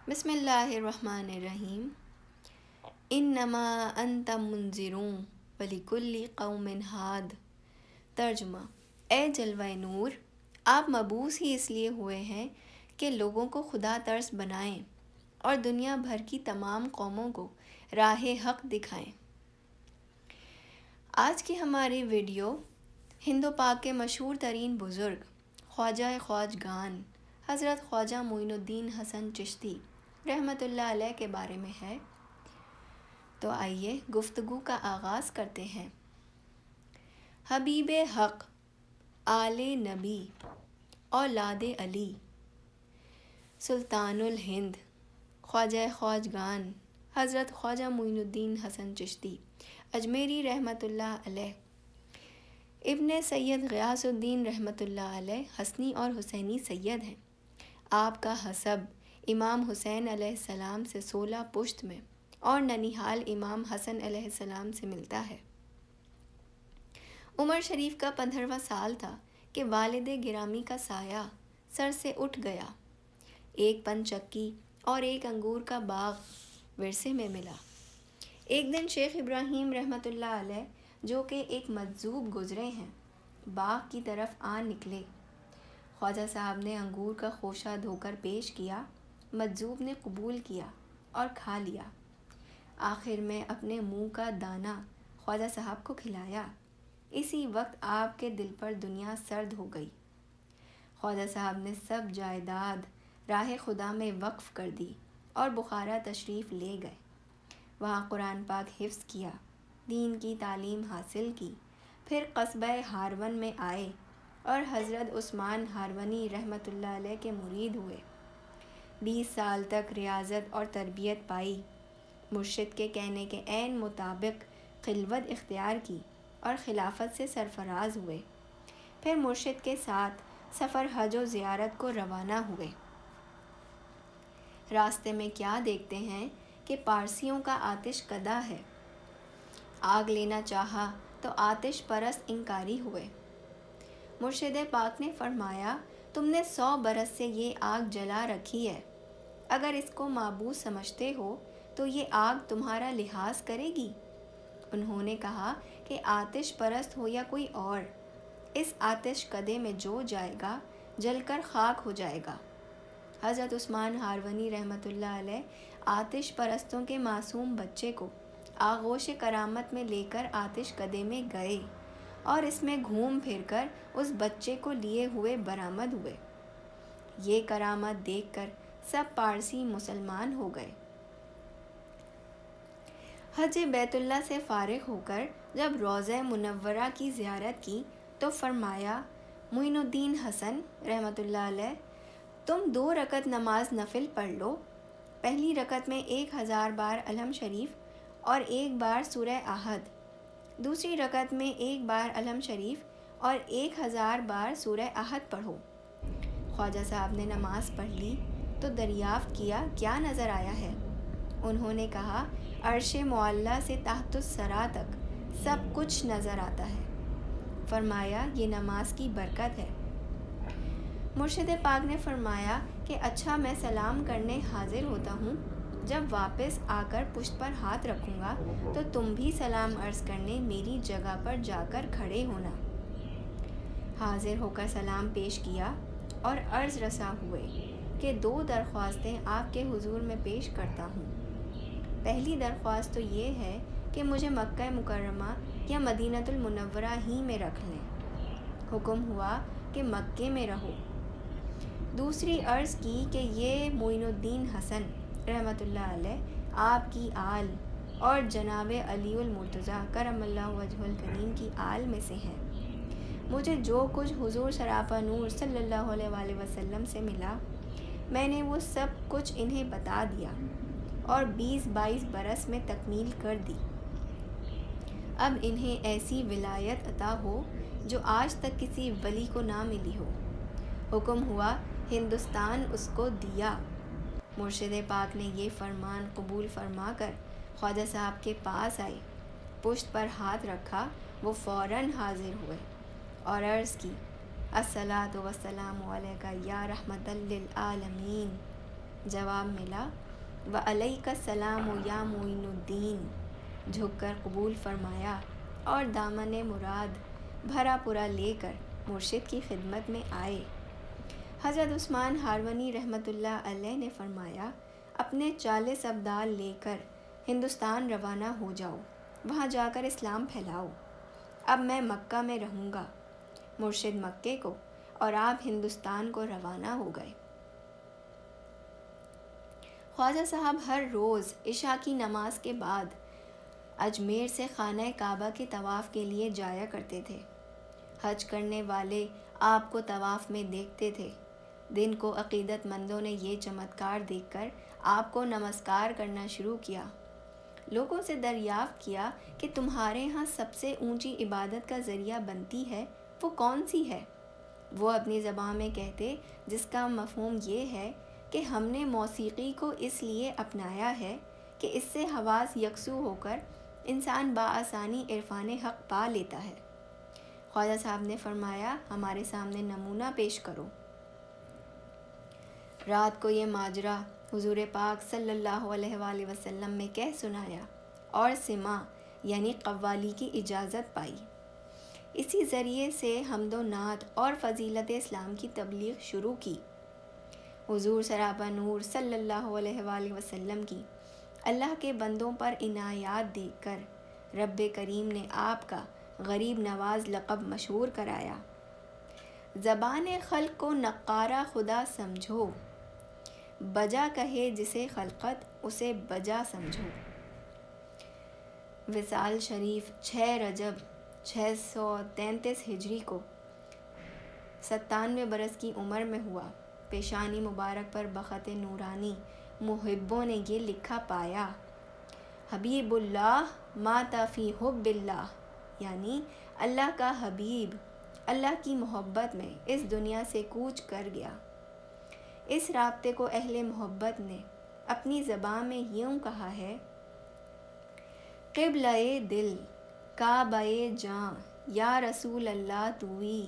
بسم اللہ الرحمن الرحیم۔ انما انت منذرون ولکل قوم ہاد۔ ترجمہ: اے جلوہ نور، آپ مبعوث ہی اس لیے ہوئے ہیں کہ لوگوں کو خدا ترس بنائیں اور دنیا بھر کی تمام قوموں کو راہ حق دکھائیں۔ آج کی ہماری ویڈیو ہند و پاک کے مشہور ترین بزرگ خواجہ خواجگان حضرت خواجہ معین الدین حسن چشتی رحمۃ اللہ علیہ کے بارے میں ہے۔ تو آئیے گفتگو کا آغاز کرتے ہیں۔ حبیب حق، آل نبی، اولاد علی، سلطان الہند، خواجہ خواجگان حضرت خواجہ معین الدین حسن چشتی اجمیری رحمۃ اللہ علیہ، ابن سید غیاث الدین رحمۃ اللہ علیہ حسنی اور حسینی سید ہیں۔ آپ کا حسب امام حسین علیہ السلام سے 16 پشت میں اور ننیحال امام حسن علیہ السلام سے ملتا ہے۔ عمر شریف کا 15واں سال تھا کہ والد گرامی کا سایہ سر سے اٹھ گیا۔ ایک پن چکی اور ایک انگور کا باغ ورثے میں ملا۔ ایک دن شیخ ابراہیم رحمۃ اللہ علیہ، جو کہ ایک مجذوب گزرے ہیں، باغ کی طرف آ نکلے۔ خواجہ صاحب نے انگور کا خوشہ دھو کر پیش کیا۔ مجذوب نے قبول کیا اور کھا لیا۔ آخر میں اپنے منہ کا دانہ خواجہ صاحب کو کھلایا۔ اسی وقت آپ کے دل پر دنیا سرد ہو گئی۔ خواجہ صاحب نے سب جائیداد راہ خدا میں وقف کر دی اور بخارا تشریف لے گئے۔ وہاں قرآن پاک حفظ کیا، دین کی تعلیم حاصل کی، پھر قصبہ ہارون میں آئے اور حضرت عثمان ہارونی رحمۃ اللہ علیہ کے مرید ہوئے۔ 20 سال تک ریاضت اور تربیت پائی۔ مرشد کے کہنے کے عین مطابق خلوت اختیار کی اور خلافت سے سرفراز ہوئے۔ پھر مرشد کے ساتھ سفر حج و زیارت کو روانہ ہوئے۔ راستے میں کیا دیکھتے ہیں کہ پارسیوں کا آتش کدہ ہے۔ آگ لینا چاہا تو آتش پرست انکاری ہوئے۔ مرشد پاک نے فرمایا، تم نے 100 برس سے یہ آگ جلا رکھی ہے، اگر اس کو معبود سمجھتے ہو تو یہ آگ تمہارا لحاظ کرے گی؟ انہوں نے کہا کہ آتش پرست ہو یا کوئی اور، اس آتش کدے میں جو جائے گا جل کر خاک ہو جائے گا۔ حضرت عثمان ہارونی رحمۃ اللہ علیہ آتش پرستوں کے معصوم بچے کو آغوش کرامت میں لے کر آتش کدے میں گئے اور اس میں گھوم پھر کر اس بچے کو لیے ہوئے برآمد ہوئے۔ یہ کرامت دیکھ کر سب پارسی مسلمان ہو گئے۔ حج بیت اللہ سے فارغ ہو کر جب روضہ منورہ کی زیارت کی تو فرمایا، معین الدین حسن رحمۃ اللہ علیہ، تم 2 رکعت نماز نفل پڑھ لو۔ پہلی رکعت میں 1000 بار الحمد شریف اور 1 بار سورہ احد، دوسری رکعت میں 1 بار الحمد شریف اور 1000 بار سورہ احد پڑھو۔ خواجہ صاحب نے نماز پڑھ لی تو دریافت کیا، کیا نظر آیا ہے؟ انہوں نے کہا، عرش معلیٰ سے تحت الثریٰ تک سب کچھ نظر آتا ہے۔ فرمایا، یہ نماز کی برکت ہے۔ مرشد پاک نے فرمایا کہ اچھا، میں سلام کرنے حاضر ہوتا ہوں، جب واپس آ کر پشت پر ہاتھ رکھوں گا تو تم بھی سلام عرض کرنے میری جگہ پر جا کر کھڑے ہونا۔ حاضر ہو کر سلام پیش کیا اور عرض رساں ہوئے کہ 2 درخواستیں آپ کے حضور میں پیش کرتا ہوں۔ پہلی درخواست تو یہ ہے کہ مجھے مکہ مکرمہ یا مدینۃ المنورہ ہی میں رکھ لیں۔ حکم ہوا کہ مکے میں رہو۔ دوسری عرض کی کہ یہ معین الدین حسن رحمۃ اللہ علیہ آپ کی آل اور جناب علی المرتضیٰ کرم اللہ وجہہ الکریم کی آل میں سے ہیں۔ مجھے جو کچھ حضور سراپا نور صلی اللہ علیہ وآلہ وسلم سے ملا، میں نے وہ سب کچھ انہیں بتا دیا اور 20-22 برس میں تکمیل کر دی۔ اب انہیں ایسی ولایت عطا ہو جو آج تک کسی ولی کو نہ ملی ہو۔ حکم ہوا، ہندوستان اس کو دیا۔ مرشد پاک نے یہ فرمان قبول فرما کر خواجہ صاحب کے پاس آئے، پشت پر ہاتھ رکھا، وہ فوراً حاضر ہوئے اور عرض کی، الصلاۃ والسلام علیک یا رحمۃ للعالمین۔ جواب ملا وعلیک السلام یا معین الدین، جھک کر قبول فرمایا اور دامن مراد بھرا پورا لے کر مرشد کی خدمت میں آئے۔ حضرت عثمان ہارونی رحمۃ اللہ علیہ نے فرمایا اپنے 40 ابدال لے کر ہندوستان روانہ ہو جاؤ، وہاں جا کر اسلام پھیلاؤ، اب میں مکہ میں رہوں گا۔ مرشد مکے کو اور آپ ہندوستان کو روانہ ہو گئے۔ خواجہ صاحب ہر روز عشاء کی نماز کے بعد اجمیر سے خانہ کعبہ کے طواف کے لیے جایا کرتے تھے۔ حج کرنے والے آپ کو طواف میں دیکھتے تھے۔ دن کو عقیدت مندوں نے یہ چمتکار دیکھ کر آپ کو نمسکار کرنا شروع کیا۔ لوگوں سے دریافت کیا کہ تمہارے ہاں سب سے اونچی عبادت کا ذریعہ بنتی ہے وہ کون سی ہے؟ وہ اپنی زبان میں کہتے، جس کا مفہوم یہ ہے کہ ہم نے موسیقی کو اس لیے اپنایا ہے کہ اس سے حواس یکسو ہو کر انسان بآسانی عرفان حق پا لیتا ہے۔ خواجہ صاحب نے فرمایا ہمارے سامنے نمونہ پیش کرو۔ رات کو یہ ماجرا حضور پاک صلی اللہ علیہ وآلہ وسلم میں کہہ سنایا اور سماع یعنی قوالی کی اجازت پائی۔ اسی ذریعے سے حمد و نعت اور فضیلت اسلام کی تبلیغ شروع کی۔ حضور سراپا نور صلی اللہ علیہ وآلہ وسلم کی اللہ کے بندوں پر عنایات دیکھ کر رب کریم نے آپ کا غریب نواز لقب مشہور کرایا۔ زبان خلق کو نقارہ خدا سمجھو، بجا کہے جسے خلقت اسے بجا سمجھو۔ وصال شریف 6 رجب 633 ہجری کو 97 برس کی عمر میں ہوا۔ پیشانی مبارک پر بخط نورانی محبوں نے یہ لکھا پایا، حبیب اللہ مات فی حب اللہ، یعنی اللہ کا حبیب اللہ کی محبت میں اس دنیا سے کوچ کر گیا۔ اس رابطے کو اہل محبت نے اپنی زبان میں یوں کہا ہے، قبلہ دل کعبہ جاں یا رسول اللہ توئی،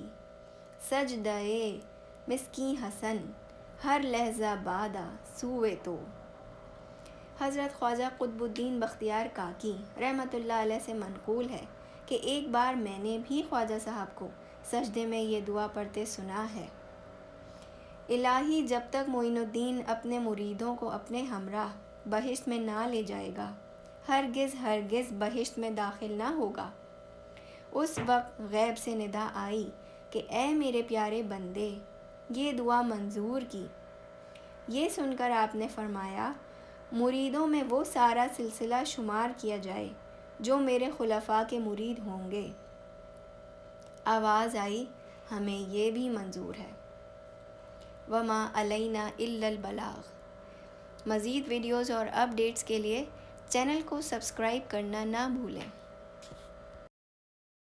سجدہ مسکین حسن ہر لحظہ بادہ سوئے تو۔ حضرت خواجہ قطب الدین بختیار کاکی رحمۃ اللہ علیہ سے منقول ہے کہ ایک بار میں نے بھی خواجہ صاحب کو سجدے میں یہ دعا پڑھتے سنا ہے، الہی جب تک معین الدین اپنے مریدوں کو اپنے ہمراہ بہشت میں نہ لے جائے گا، ہرگز ہرگز بہشت میں داخل نہ ہوگا۔ اس وقت غیب سے ندا آئی کہ اے میرے پیارے بندے، یہ دعا منظور کی۔ یہ سن کر آپ نے فرمایا مریدوں میں وہ سارا سلسلہ شمار کیا جائے جو میرے خلفاء کے مرید ہوں گے۔ آواز آئی ہمیں یہ بھی منظور ہے۔ وما علینا الا البلاغ۔ مزید ویڈیوز اور اپ ڈیٹس کے لیے چینل کو سبسکرائب کرنا نہ بھولیں۔